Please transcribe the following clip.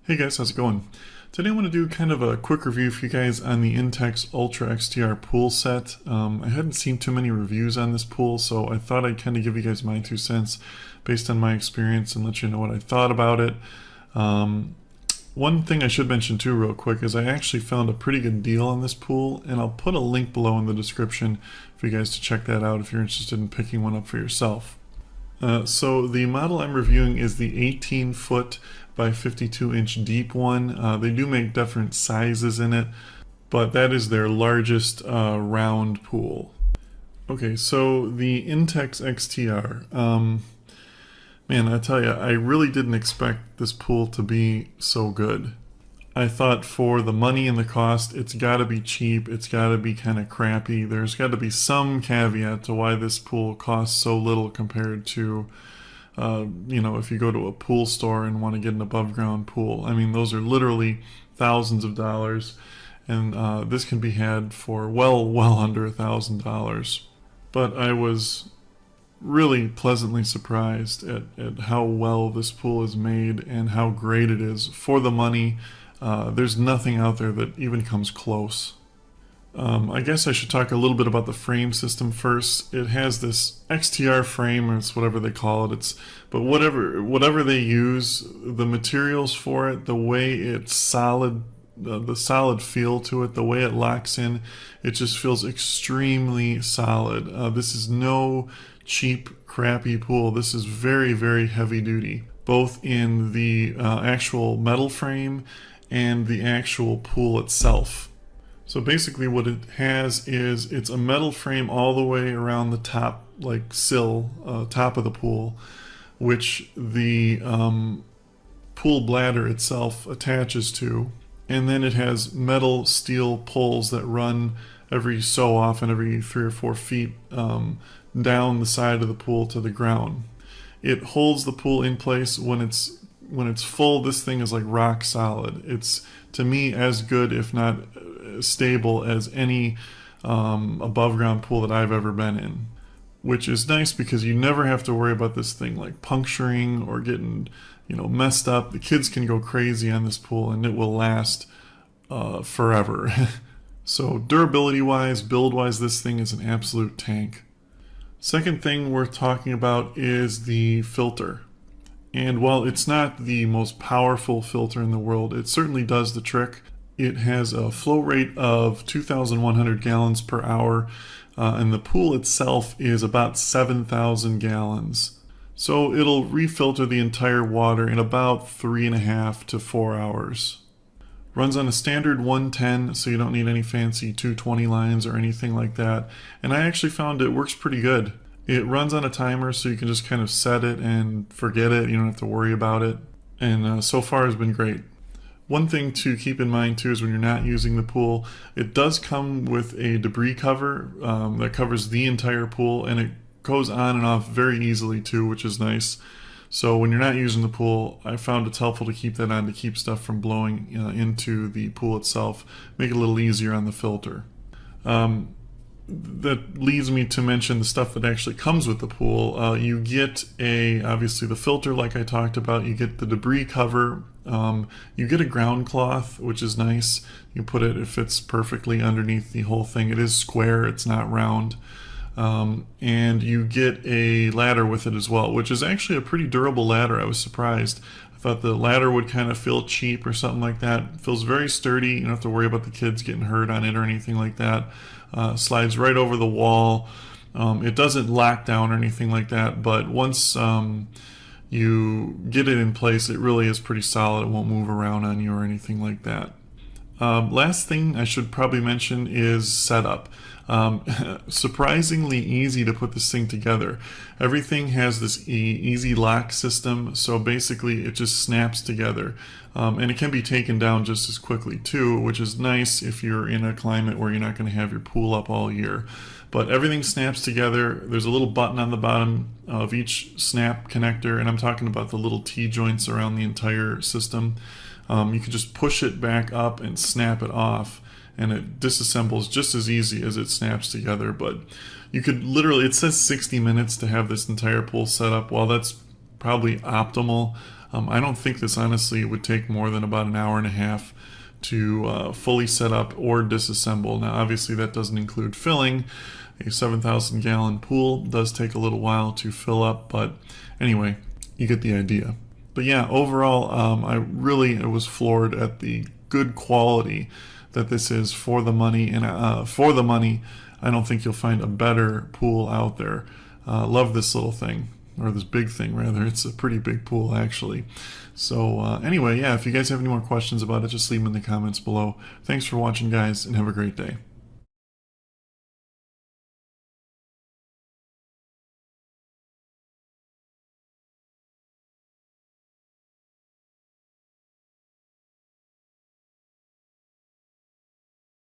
Hey guys, how's it going? Today I want to do kind of a quick review for you guys on the Intex Ultra XTR pool set. I hadn't seen too many reviews on this pool, so I thought I'd kind of give you guys my 2 cents based on my experience and let you know what I thought about it. One thing I should mention too real quick is I actually found a pretty good deal on this pool, and I'll put a link below in the description for you guys to check that out if you're interested in picking one up for yourself. So the model I'm reviewing is the 18-foot by 52-inch deep one. They do make different sizes in it, but that is their largest round pool. Okay, so the Intex XTR. Man, I tell you, I really didn't expect this pool to be so good. I thought for the money and the cost, it's got to be cheap, it's got to be kind of crappy. There's got to be some caveat to why this pool costs so little compared to, if you go to a pool store and want to get an above ground pool. I mean, those are literally thousands of dollars, and this can be had for well under $1,000. But I was really pleasantly surprised at how well this pool is made and how great it is for the money. There's nothing out there that even comes close. I guess I should talk a little bit about the frame system first. It has this XTR frame, or it's whatever they call it. But whatever they use, the materials for it, the way it's solid, the solid feel to it, the way it locks in, it just feels extremely solid. This is no cheap, crappy pool. This is very heavy duty, both in the actual metal frame and the actual pool itself. So basically what it has is it's a metal frame all the way around the top, like sill, top of the pool, which the pool bladder itself attaches to. And then it has metal steel poles that run every so often, every 3 or 4 feet down the side of the pool to the ground. It holds the pool in place when it's full. This thing is like rock solid. It's, to me, as good, if not stable, as any above ground pool that I've ever been in, which is nice because you never have to worry about this thing like puncturing or getting messed up. The kids can go crazy on this pool and it will last forever. So durability wise, build wise, this thing is an absolute tank. Second thing worth talking about is the filter. And while it's not the most powerful filter in the world, it certainly does the trick. It has a flow rate of 2,100 gallons per hour, and the pool itself is about 7,000 gallons. So it'll refilter the entire water in about 3.5 to 4 hours. Runs on a standard 110, so you don't need any fancy 220 lines or anything like that. And I actually found it works pretty good. It runs on a timer, so you can just kind of set it and forget it. You don't have to worry about it. And so far has been great. One thing to keep in mind too is when you're not using the pool, it does come with a debris cover that covers the entire pool, and it goes on and off very easily too, which is nice. So when you're not using the pool, I found it's helpful to keep that on to keep stuff from blowing into the pool itself, make it a little easier on the filter. That leads me to mention the stuff that actually comes with the pool. You get obviously the filter like I talked about, you get the debris cover, you get a ground cloth, which is nice. You put it, it fits perfectly underneath the whole thing. It is square, it's not round. And you get a ladder with it as well, which is actually a pretty durable ladder. I was surprised. I thought the ladder would kind of feel cheap or something like that. It feels very sturdy. You don't have to worry about the kids getting hurt on it or anything like that. Slides right over the wall. It doesn't lock down or anything like that, but once you get it in place, it really is pretty solid. It won't move around on you or anything like that. Last thing I should probably mention is setup. Surprisingly easy to put this thing together. Everything has this easy lock system, so basically it just snaps together. And it can be taken down just as quickly too, which is nice if you're in a climate where you're not going to have your pool up all year. But everything snaps together. There's a little button on the bottom of each snap connector, and I'm talking about the little T-joints around the entire system. You can just push it back up and snap it off, and it disassembles just as easy as it snaps together. But you could literally, it says 60 minutes to have this entire pool set up. While that's probably optimal, I don't think this honestly would take more than about an hour and a half to fully set up or disassemble. Now obviously that doesn't include filling. A 7,000 gallon pool does take a little while to fill up, but anyway, you get the idea. But yeah, overall, I was floored at the good quality that this is for the money, and for the money, I don't think you'll find a better pool out there. Love this little thing, or this big thing rather. It's a pretty big pool actually. So anyway, yeah, if you guys have any more questions about it, just leave them in the comments below. Thanks for watching, guys, and have a great day.